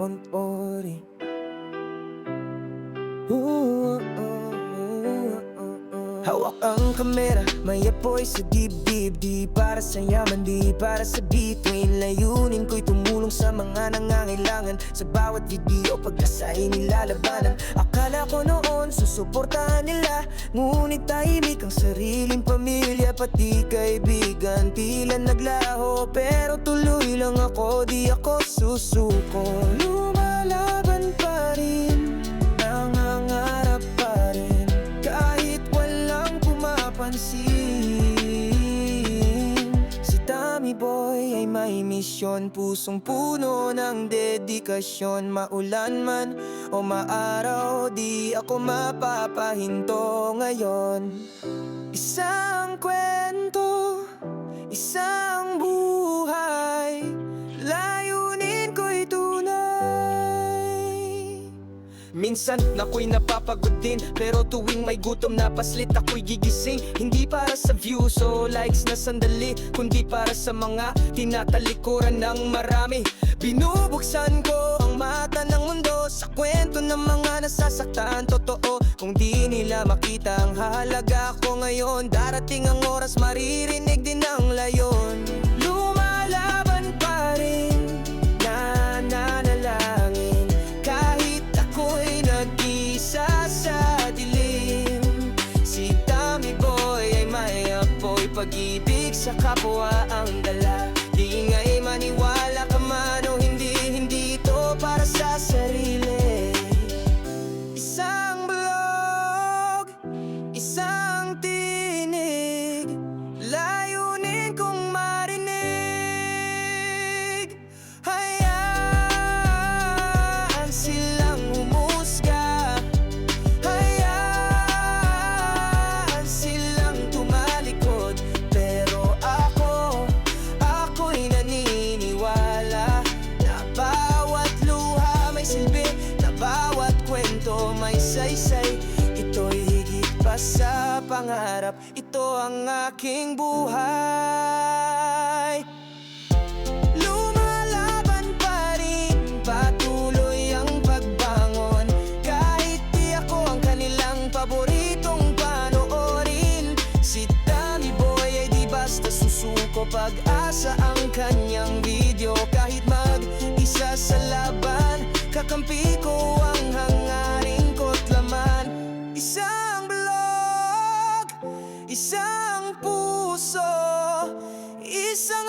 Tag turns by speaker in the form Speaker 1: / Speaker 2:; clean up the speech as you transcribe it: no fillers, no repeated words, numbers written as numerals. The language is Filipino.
Speaker 1: Ponpori. Hawak ang kamera, may apoy sa dibdib. Di para sa yaman, di para sa bituin. Layunin ko'y tumulong sa mga nangangailangan. Sa bawat video, pagkasay nilalabanan. Akala ko noon, susuportahan nila. Ngunit tahimik ang sariling pamilya, pati kaibigan tila naglaho. Pero tuloy lang ako, di ako susuko. Lumalaban pa rin, nangangarap pa rin, kahit walang pumapansin. Si Tommy Boy ay may misyon, pusong puno ng dedikasyon. Maulan man o maaraw, di ako mapapahinto ngayon. Isang kwento, isang buhay, layunin ko'y tunay. Minsan ako'y napapagod din, pero tuwing may gutom na paslit ako'y gigising. Hindi para sa views o likes na sandali, kundi para sa mga tinatalikuran ng marami. Binubuksan ko ang mata ng mundo sa kwento ng mga nasasaktan. Totoo, kung di nila makita ang halaga ko ngayon, darating ang oras maririnig din ang layon. Lumalaban pa rin, nananalangin, kahit ako'y nag-isa sa dilim. Si Tommy Boy ay may apoy, pag-ibig sa kapwa ang dala. Di nga'y maniwala ka man o hindi, hindi ito para sa sarili. Isang blog, isang tinig, layunin kong marinig. Hayaan silang humusga, hayaan silang tumalikod. Pero ako'y naniniwala na bawat luha may silbi, na bawat kwento may saysay. Ito'y higit pa sa pangarap, ito ang aking buhay. Lumalaban pa rin, patuloy ang pagbangon, kahit di ako ang kanilang paboritong panoorin. Si Tommy Boy ay di basta susuko, pag-asa ang kanyang video. Kahit mag-isa sa laban, kakampi ko ang hangarin ko't laman. Isang blog, isang puso, isang